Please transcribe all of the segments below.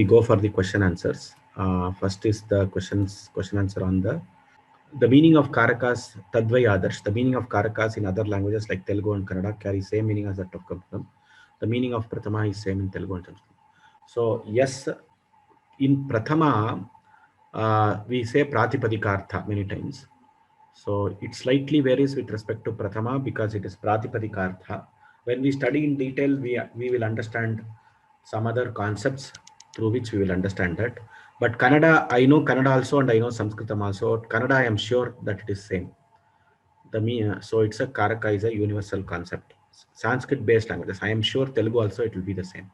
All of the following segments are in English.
we go for the question answers. First is the question answer on the meaning of Karakas Tadvai Adarsh. The meaning of Karakas in other languages like Telugu and Kannada carry same meaning as that of Kampuram. The meaning of Prathama is same in Telugu and Sanskrit. So yes, in Prathama, we say Pratipadika many times. So it slightly varies with respect to Prathama because it is Pratipadika. When we study in detail, we will understand some other concepts through which we will understand that. But Kannada, I know Kannada also and I know Sanskritam also. Kannada, I am sure that it is same. So it's a Karaka is a universal concept. Sanskrit based languages. I am sure Telugu also it will be the same.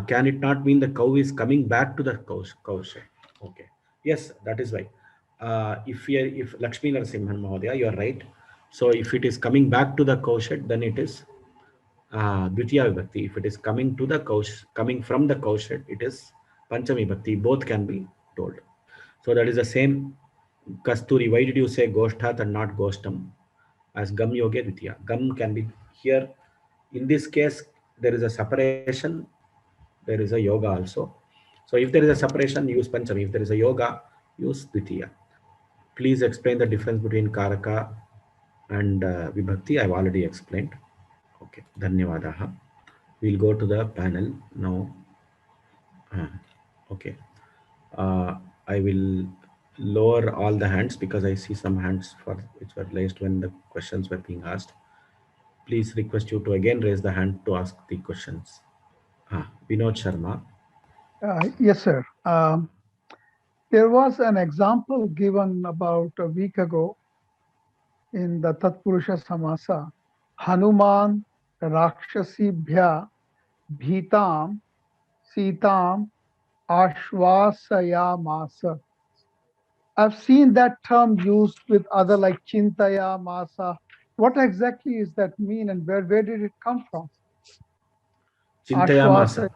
Can it not mean the cow is coming back to the cow shed? Okay. Yes, that is right. If Lakshmi Narasimhan Mahodaya, you are right. So if it is coming back to the cow shed, then it is Dvitiya Vibhakti. If it is coming to the coming from the cow shed, it is Panchami Vibhakti. Both can be told. So that is the same. Kasturi, why did you say Goshthat and not Goshtam? As Gam Yoge Dvitiya. Gam can be here. In this case, there is a separation. There is a yoga also. So if there is a separation, use Panchami. If there is a yoga, use Dvitiya. Please explain the difference between Karaka and Vibhakti. I've already explained. Okay, Dhanyavadaha. We'll go to the panel now. Okay. I will lower all the hands because I see some hands which were raised when the questions were being asked. Please request you to again raise the hand to ask the questions. Vinod Sharma. Yes, sir. There was an example given about a week ago in the Tatpurusha Samasa. Hanuman Rakshasibhya Bhitam Sitam Ashvasayamasa. I've seen that term used with other like Chintaya Masa. What exactly is that mean and where did it come from? Chintaya Masa.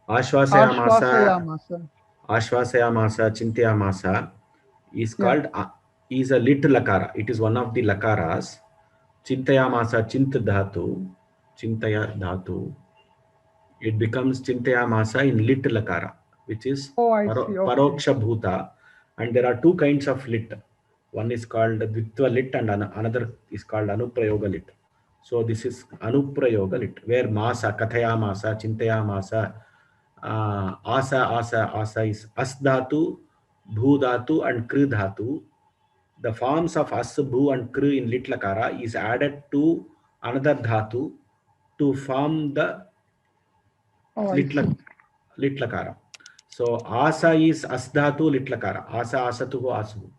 Ashvasayamasa. Ashvasayamasa, Chintayamasa is called, is a lit lakara. It is one of the lakaras. Chintayamasa, Chint dhatu, Chintaya dhatu. It becomes Chintayamasa in lit lakara, which is Paroksha Bhuta. And there are two kinds of lit. One is called Dvitva lit and another is called Anuprayoga lit. So this is Anuprayoga lit, where Masa, Kathayamasa, Chintayamasa, Asa is As dhatu, Bhu dhatu and Kri dhatu. The forms of As, Bhu and Kri in lit lakara is added to another dhatu to form the lit lakara. So Asa is As dhatu lit lakara. Asa asatuhu asu.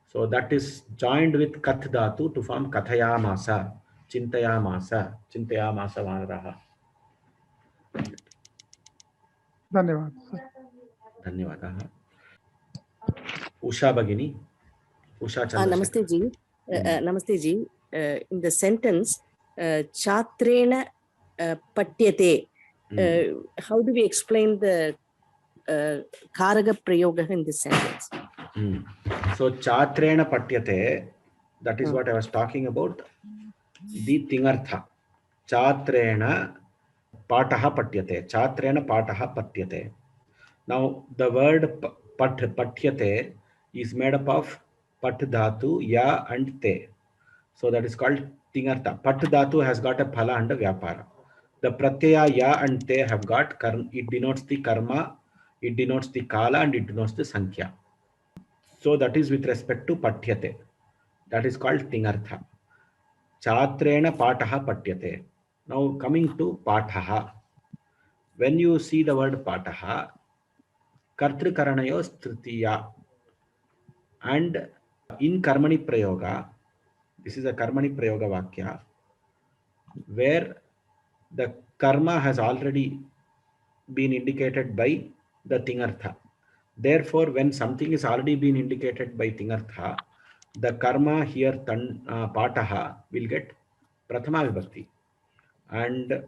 So that is joined with Kath dhatu to form Kathayamasa, Chintayamasa, Chintayamasa Vanaraha. Dhanyavad. Dhanyavadaha. Usha Bhagini. Usha Chandrasekhar. Namaste ji. Namaste ji. In the sentence, Chatrena Patyate, how do we explain the Karaga Prayoga in this sentence? So Chatrena Patyate, that is what I was talking about. The Tingartha. Chatrena Pataha Patyate. Chatrena Pataha Patyate. Now the word Patyate is made up of Pat Dhatu, Ya and Te. So that is called Tingartha. Pat Dhatu has got a Phala and a Vyapara. The Pratyaya Ya and Te have got, it denotes the Karma, it denotes the Kala and it denotes the Sankhya. So that is with respect to Patyate. That is called Tingartha. Chatrena Pataha Patyate. Now coming to Pataha. When you see the word Pataha, Kartrikaranayos Tritiya. And in Karmani Prayoga, this is a Karmani Prayoga Vakya, where the karma has already been indicated by the Tingartha. Therefore, when something is already been indicated by Tingartha, the karma here, Pataha, will get Prathama Vibhakti. And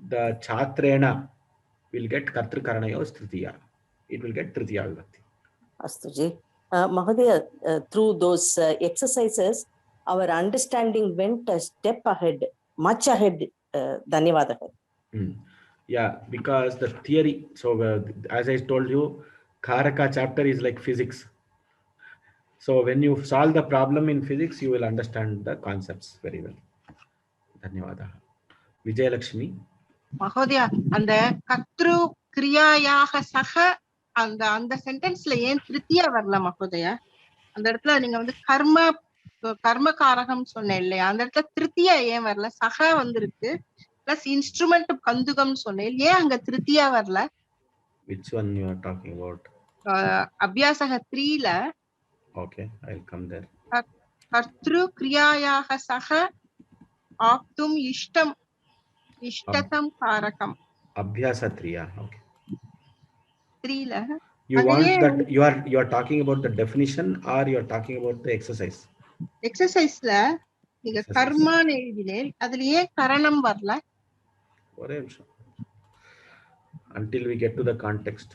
the Chatrena will get Kartrikaranayos Tritiya. It will get Tritiya Vibhakti. Astuji. Mahodaya, through those exercises, our understanding went a step ahead, much ahead. Dhanyavadaha. Yeah, because the theory. So as I told you, Karaka chapter is like physics. So when you solve the problem in physics, you will understand the concepts very well. Dhanyavada. Vijay Lakshmi. Mahodaya, அந்த கத்ரு கிரியாயாக சக அந்த அந்த சென்டென்ஸ்ல ஏன் திருத்தியா வரல மகோதயா? அந்த இடத்துல நீங்க வந்து கர்ம காரகம் சொன்னேன் இல்லையா, அந்த இடத்துல திருத்தியா ஏன் வரல? சக வந்திருக்கு, பிளஸ் இன்ஸ்ட்ருமெண்ட் கந்துகம் சொன்னேன், ஏன் அங்க திருத்தியா வரல? Which one you are talking about? அபியாசக 3ல. Okay, I'll come there. Kadru கிரியாயாக சக ஆப்தும் இஷ்டதம் காரகம். Abhyasa 3. Okay. 3ல. You want that you are talking about the definition or you are talking about the exercise? எக்ஸசைஸ்ல நீங்க கர்மான்னு எழுதினேன், அதுல ஏன் கரணம் வரல? ஒரே நிமிஷம். Until we get to the context.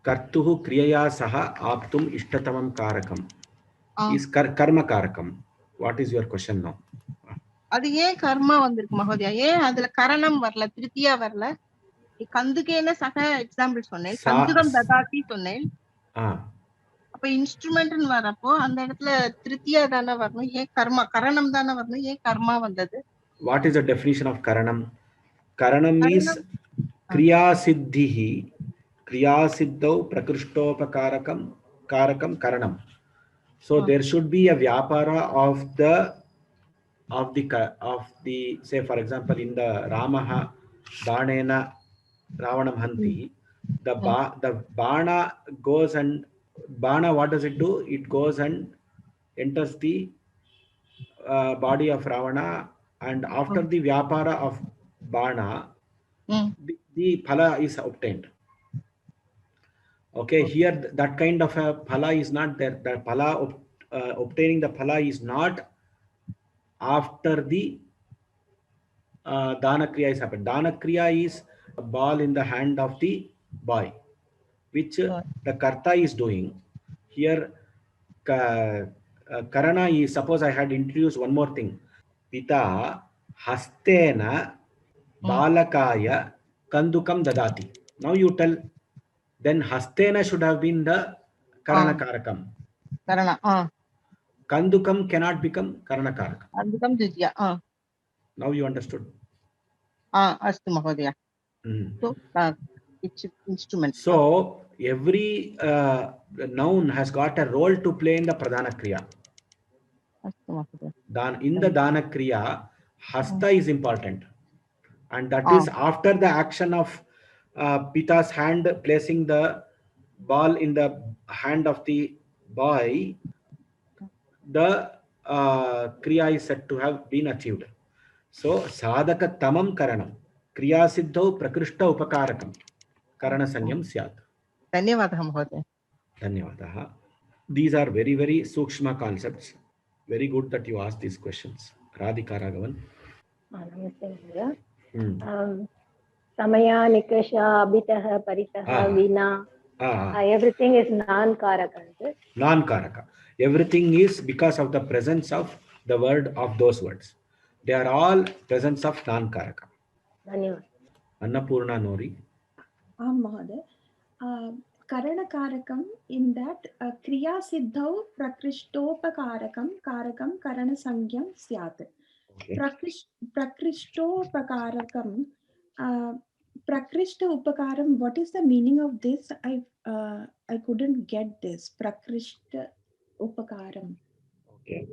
Kartuhu kriyaya saha aptum ishtatamam karakam is karma karakam. What is your question now? அது ஏன் கர்மா வந்திருக்கு மகோதயா? ஏன் அதுல கரணம் வரல, திருத்தியா வரல? கந்துகேன சக எக்ஸாம்பிள் சொன்னேன், கந்துகம் ததாதி சொன்னேன். அப்ப இன்ஸ்ட்ருமெண்ட்னு வரப்போ அந்த இடத்துல திருத்தியா தானே வரணும், ஏன் கரணம் தானே வரணும், ஏன் கர்மா வந்தது? What is the definition of karanam? Karanam is kriya siddhihi, kriya siddhau prakrishtoparakam karanam. So there should be a vyapara of the say for example in the Ramaha Banena Ravanam Hanti, the Bana goes and Bana, what does it do? It goes and enters the body of Ravana, and after the vyapara of Bana, the phala is obtained. Okay, here that kind of a phala is not there. The phala obtaining the phala is not after the dana kriya is happened. Dana kriya is a ball in the hand of the boy, which the karta is doing. Here karana is, suppose I had introduced one more thing. Pita hastena balakaya kandukam dadati. Now you tell, then hastena should have been the karana karakam. Karana. Kandukam cannot become karana karakam. Kandukam didya. Now you understood. Astu mahodaya. So it's instrument. So every noun has got a role to play in the pradhana kriya. Astu mahodaya. In the dana kriya, hasta is important, and that is after the action of Pita's hand placing the ball in the hand of the boy, the kriya is said to have been achieved. So sadhaka tamam karanam kriya siddhau prakrishta upakarakam karana sanyam syat. Dhanyavadah mahodaya. Dhanyavadah. These are very, very sukshma concepts. Very good that you asked these questions. Radhika Raghavan. Namaste Mahodaya. Samaya, Nikasha, Abhitaha, Paritaha, Vina. Everything is non-karaka. Non-karaka. Everything is because of the presence of the word of those words. They are all presence of non-karaka. Dhanyavad. Annapurna Nori. Mahodaya. Karana karakam, in that kriya siddhau prakrishtoparakam karakam karana sangyam syat. Prakrishtoparakam, prakrishta upakaram, what is the meaning of this? I couldn't get this. Prakrishta upakaram. Okay.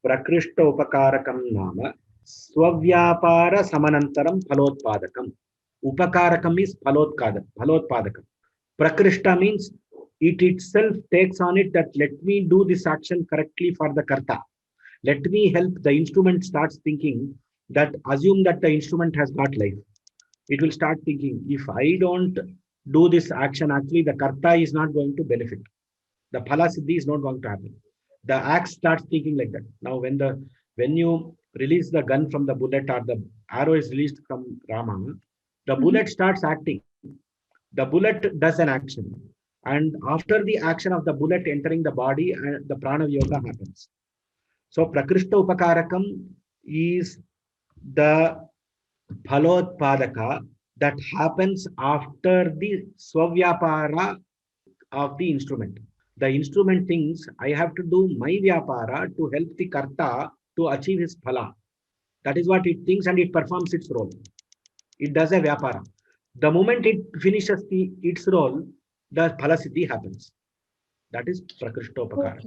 Prakrishta upakarakam nama swavyapara samanantaram phalotpadakam. Upakarakam is phalotpadakam. Prakrishta means it itself takes on it that let me do this action correctly for the karta. Let me help. The instrument starts thinking that, assume that the instrument has got life. It will start thinking, if I don't do this action, actually the karta is not going to benefit. The phala siddhi is not going to happen. The axe starts thinking like that. Now when you release the gun from the bullet, or the arrow is released from Rama, the bullet starts acting. The bullet does an action, and after the action of the bullet entering the body, the prana yoga happens. So prakrishta upakarakam is the phalotpadaka that happens after the swavyapara of the instrument. The instrument thinks I have to do my vyapara to help the karta to achieve his phala. That is what it thinks, and it performs its role. It does a vyapara. The moment it finishes its role, the phala siddhi happens. That is prakrishtopakara.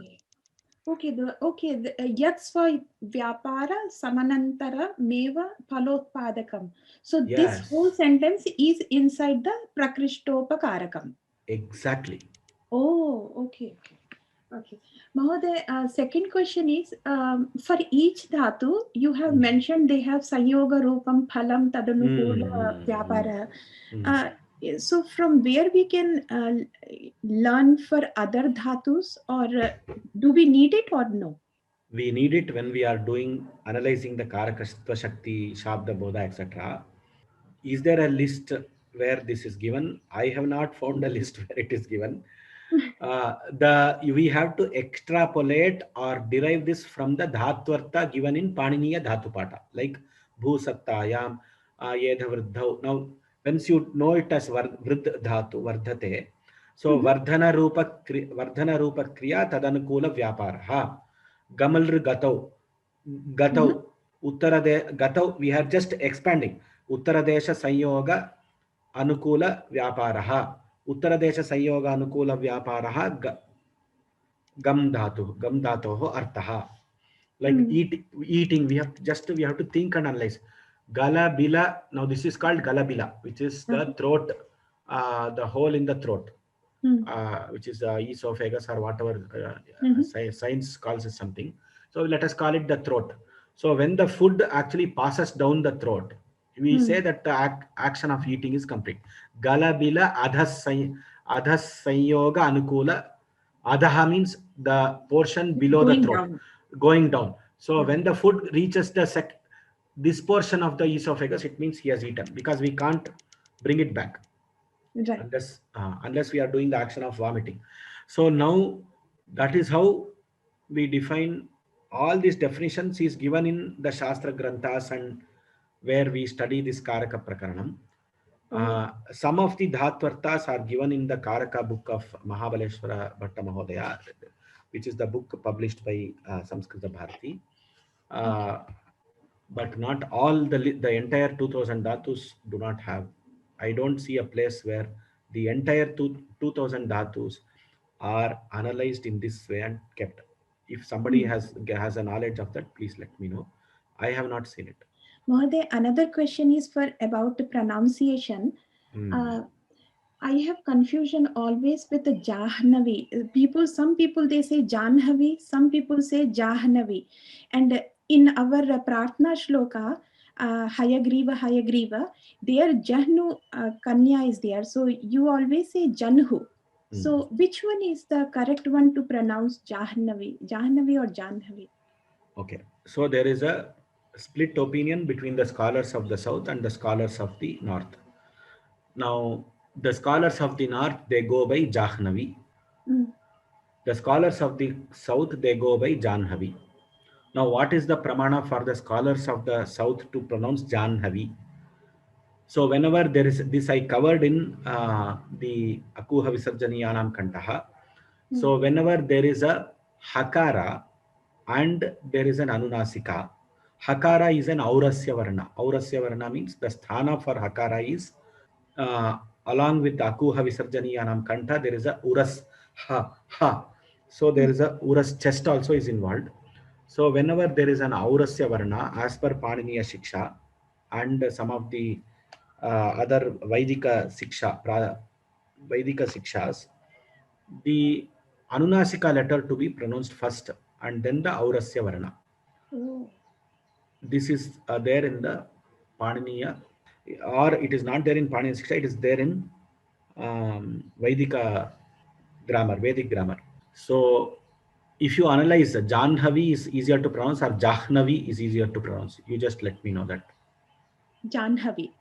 Yat sva vyapara samanantara meva phalotpadakam. So Yes. this whole sentence is inside the prakrishtopakarakam. Exactly. Oh, okay. Mahoday, second question is, for each dhatu, you have mentioned they have sanyoga rupam phalam tadanukula vyapara. So from where we can learn for other dhatus, or do we need it or no? We need it when we are analyzing the Karakastva Shakti, Shabda, Bodha, etc. Is there a list where this is given? I have not found a list where it is given. We have to extrapolate or derive this from the Dhatvartha given in Paniniya Dhatupata, like Bhusattayam, Yedha Vrdhau. Now, once you know it as Vrid Dhatu, Vardhate, so Vardhana Rupa Kriya Tadanukula Vyaparaha. Gamalr Gatau. Gatau, we are just expanding. Uttaradesha Sanyoga Anukula Vyaparaha. Uttaradesha Sanyoga Anukula Vyaparaha Gam Dhatoho Artaha. Like eating, we have to think and analyze. Galabila, now this is called Galabila, which is the throat, the hole in the throat. Which is esophagus or whatever science calls it something. So let us call it the throat. So when the food actually passes down the throat, we say that the action of eating is complete. Galabila adhas sanyoga anukula. Adha means the portion below the throat, going down. So when the food reaches this portion of the esophagus, it means he has eaten, because we can't bring it back. Right. Unless we are doing the action of vomiting. So now that is how we define all these definitions is given in the Shastra Granthas and where we study this Karaka Prakaranam. Some of the Dhatvartas are given in the Karaka book of Mahabaleshwara Bhatta Mahodaya, which is the book published by Samskrita Bharati. But not all the entire 2000 dhatus do not have. I don't see a place where the entire 2000 dhatus are analyzed in this way and kept. If somebody has a knowledge of that, please let me know. I have not seen it. Mahoday, another question is about the pronunciation. I have confusion always with the Jahnavi. Some people they say Janhavi, some people say Jahnavi. And in our Pratna Shloka, Hayagriva, there Jahnu Kanya is there. So you always say Janhu. So which one is the correct one to pronounce Jahnavi or Janhavi? Okay, so there is a split opinion between the scholars of the south and the scholars of the north. Now, the scholars of the north, they go by Jahnavi. The scholars of the south, they go by Janhavi. Now, what is the pramana for the scholars of the south to pronounce Janhavi? So, whenever there is this, I covered in the Akuha Visarjaniyanam Kantaha. So, whenever there is a Hakara and there is an Anunasika, Hakara is an Aurasya Varna. Aurasya Varna means the sthana for Hakara is along with Akuha Visarjaniyanam Kanta, there is a Uras ha. So there is a Uras chest also is involved. So whenever there is an Aurasya Varna, as per Paniniya Shiksha and some of the other Vaidika Sikshas, the Anunasika letter to be pronounced first and then the Aurasya Varna. This is there in the Paniniya, or it is not there in Paniniya Shiksha, it is there in Vedic grammar. So if you analyze, Janhavi is easier to pronounce or Jahnavi is easier to pronounce. You just let me know that. Janhavi.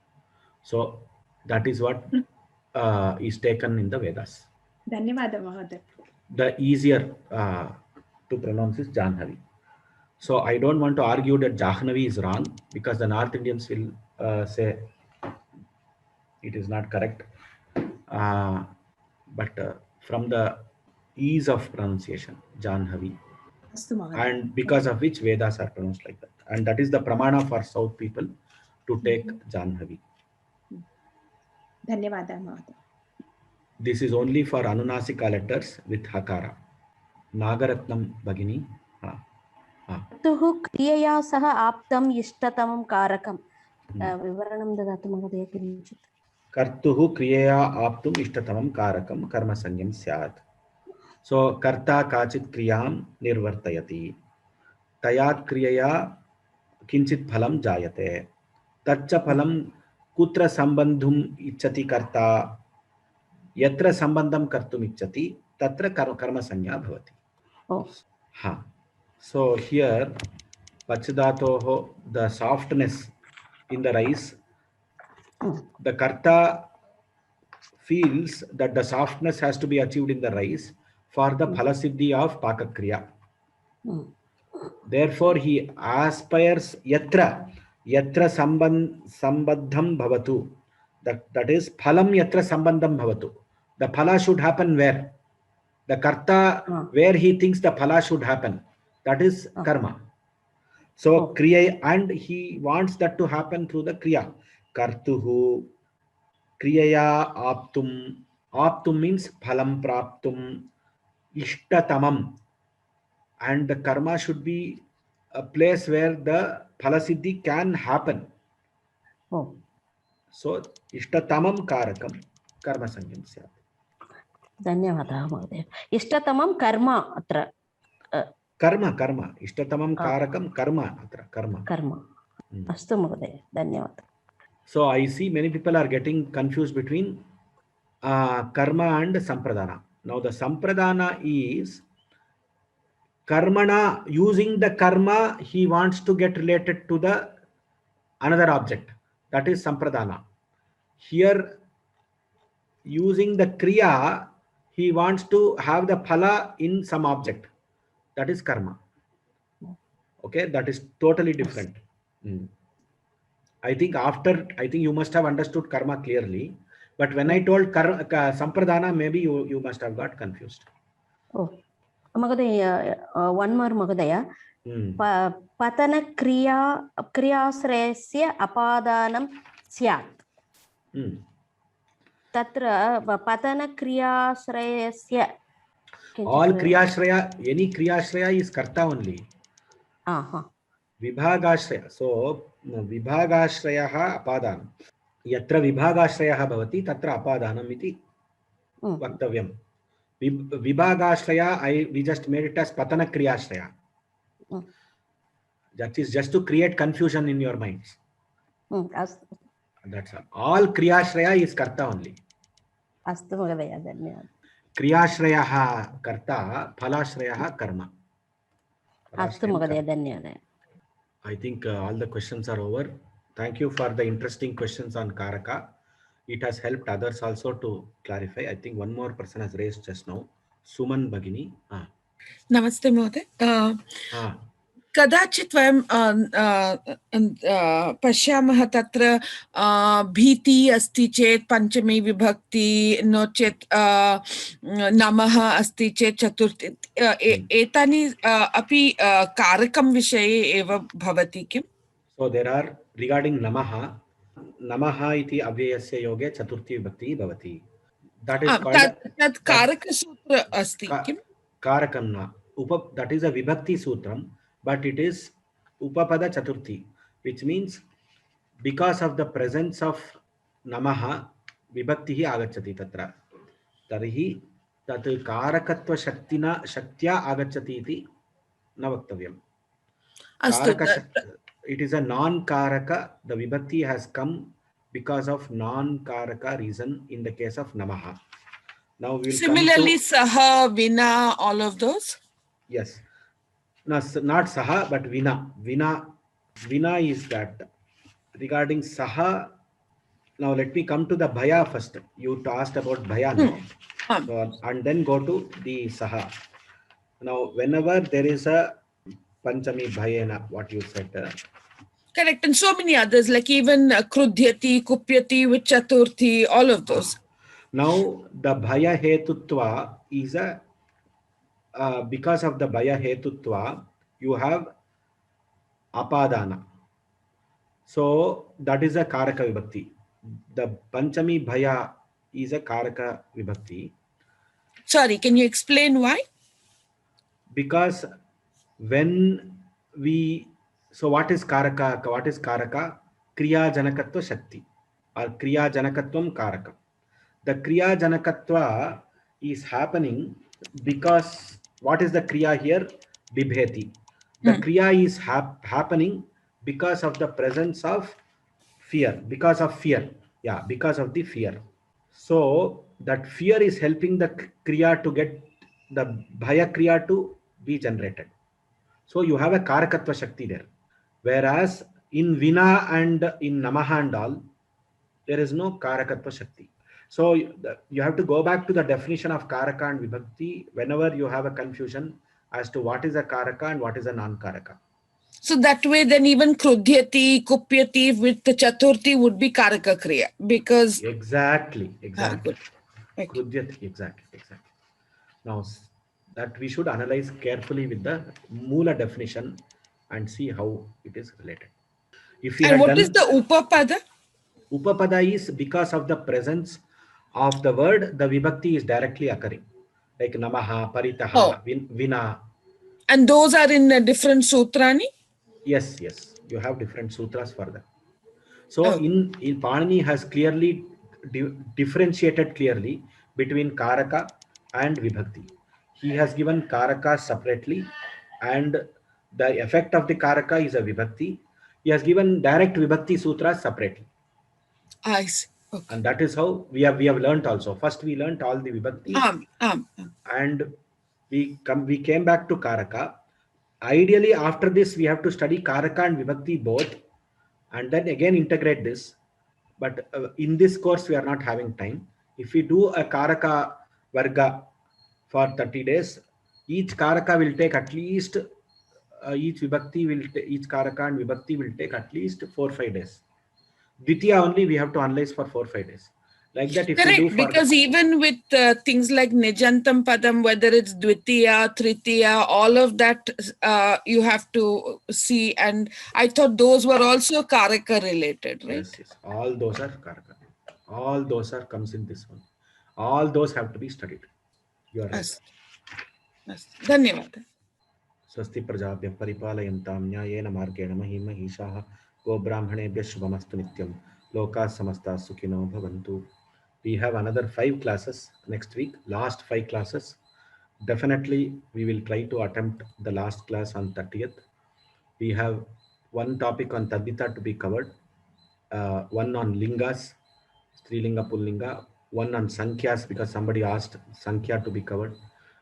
So that is what is taken in the Vedas. Dhanyavada Mahoday. The easier to pronounce is Janhavi. So I don't want to argue that Jahnavi is wrong, because the North Indians will say it is not correct. But from the ease of pronunciation, Janhavi, and because of which Vedas are pronounced like that. And that is the pramana for South people to take Janhavi. Dhanyavada, Mahoday. This is only for Anunasika letters with Hakara. Nagaratnam Bhagini. कर्तुः क्रियया सह आप्तम् इष्टतमं कारकं विवरणं ददातु महोदय किञ्चित्. कर्तुः क्रियया आप्तुम् इष्टतमं कारकं कर्मसंज्ञं स्यात्. So कर्ता काचित् क्रियां निर्वर्तयति. तयात् क्रियया किञ्चित् फलं जायते. तच्च फलं कुत्र सम्बन्धुम् इच्छति कर्ता. यत्र सम्बन्धं कर्तुम् इच्छति तत्र कर्मसंज्ञा भवति. हाँ. So here Pachadatoho, the softness in the rice, the karta feels that the softness has to be achieved in the rice for the phalasiddhi of pakakriya. Therefore he aspires yatra sambandham bhavatu, that is phalam yatra sambandham bhavatu. The phala should happen where? The karta, where he thinks the phala should happen. That is karma. So kriya, and he wants that to happen through the kriya. Kartuhu kriyaya aptum. Aptum means phalam praptum ishtatamam. And the karma should be a place where the phalasiddhi can happen. So ishtatamam karakam karma sangyam syat. धन्यवादः महोदय. इष्टतमं कर्म अत्र कर्म इष्टतमं कारकं कर्म अत्र कर्म. अस्तु महोदय, धन्यवादः. So I see many people are getting confused between karma and sampradana. Now the sampradana is karmana, using the karma he wants to get related to the another object. That is sampradana. Here using the kriya he wants to have the phala in some object. That is karma. Okay, that is totally different. I think you must have understood karma clearly. But when I told sampradana, maybe you must have got confused. Mahodaya, one more Mahodaya. Patana kriyasrayasya apadanam syat. Tatra patana kriyasrayasya. All kriyashraya, any kriyashraya is karta only. Vibhagashraya. So vibhagashraya apadanam. Yatra vibhagashraya bhavati tatra apadanam iti vaktavyam. Vibhagashraya, we just made it as patana kriyashraya. That is just to create confusion in your minds. That's all kriyashraya is karta only. Astu Mahodaya, dhanyawad. Kriyashrayah karta, phalashrayah karma. Astu Mahodaya, dhanyawad. I think all the questions are over. Thank you for the interesting questions on Karaka. It has helped others also to clarify. I think one more person has raised just now. Suman Bhagini. Namaste Mahoday. कदाचित् वयं पश्यामः तत्र भीति अस्ति चेत् पञ्चमी विभक्ति no चेत् नमः अस्ति चेत् चतुर्थी एतानि अपि कारकं विषये एव भवति किम्? So there are regarding namaha iti avyayasya yoge chaturthi vibhakti bhavati. That is called that karaka sutra asti kim? Karakamna. That is a vibhakti sutram, but it is upapada chaturthi, which means because of the presence of namaha vibhakti hi agacchati tatra. Tarhi tat karakatva shaktya agacchati iti na vaktavyam. It is a non-karaka. The vibhakti has come because of non-karaka reason in the case of namaha. Now we'll similarly saha, vina, all of those? Yes. No, not saha, but vina. Vina is that. Regarding saha, now let me come to the bhaya first. You asked about bhaya now. So, and then go to the saha. Now, whenever there is a Panchami Bhayena, what you said, Correct. And so many others, like even Krudhyati, Kupyati with Chaturthi, all of those. Now, the Bhaya Hetutva is a, because of the Bhaya Hetutva, you have Apadana. So, that is a Karaka Vibhakti. The Panchami Bhaya is a Karaka Vibhakti. Sorry, can you explain why? Because when we, so what is Karaka? What is Karaka? Kriya Janakatva Shakti or Kriya Janakatvam Karaka. The Kriya Janakatva is happening because what is the Kriya here? Bibheti. The Kriya is happening because of the presence of fear, because of fear. Yeah, because of the fear. So that fear is helping the Kriya to get the Bhaya Kriya to be generated. So you have a Karakatva Shakti there. Whereas in Vina and in Namaha and all, there is no Karakatva Shakti. So you have to go back to the definition of Karaka and Vibhakti whenever you have a confusion as to what is a Karaka and what is a non-Karaka. So that way then even Krudhyati, Kupyati with the Chaturthi would be Karaka Kriya because... Exactly. Good. Krudhyati, exactly. Now that we should analyze carefully with the Mula definition and see how it is related. If we and what is the Upapada? Upapada is because of the presence of the word, the Vibhakti is directly occurring. Like Namaha, Paritaha, Vina. And those are in a different Sutrani? Yes. You have different sutras for that. So in Panini has clearly differentiated clearly between Karaka and Vibhakti. He has given Karaka separately and the effect of the Karaka is a Vibhakti. He has given direct Vibhakti sutras separately. I see. Okay. And that is how we have learnt also. First we learnt all the Vibhakti and we came back to Karaka. Ideally after this we have to study Karaka and Vibhakti both and then again integrate this. But in this course we are not having time. If we do a Karaka Varga for 30 days, each Karaka will take at least, each Karaka and Vibhakti will take at least 4-5 days. Dvitiya only we have to analyze for 4-5 days. Like that, if correct, you do because even with things like Nijantam Padam, whether it's Dvitiya, Tritiya, all of that you have to see. And I thought those were also Karaka related, right? Yes. All those are Karaka. All those are comes in this one. All those have to be studied. You are right. Yes. Dhanyavad. Swasti prajabhya paripalayantam nyayena margena mahimahishaha go brahmanebhya shubhamastu nityam loka samasta sukhino bhavantu. We have another 5 classes next week, last 5 classes. Definitely we will try to attempt the last class on 30th. We have one topic on Tadvita to be covered, one on Lingas, Strilinga, Pullinga, one on Sankhyas because somebody asked Sankhya to be covered.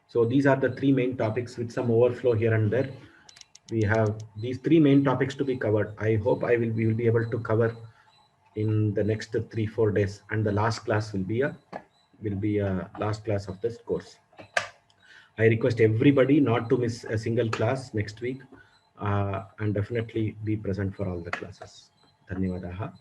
So these are the 3 main topics with some overflow here and there. We have these 3 main topics to be covered. I hope we will be able to cover in the next 3-4 days, and the last class will be a last class of this course. I request everybody not to miss a single class next week and definitely be present for all the classes. Dhanyavadaha.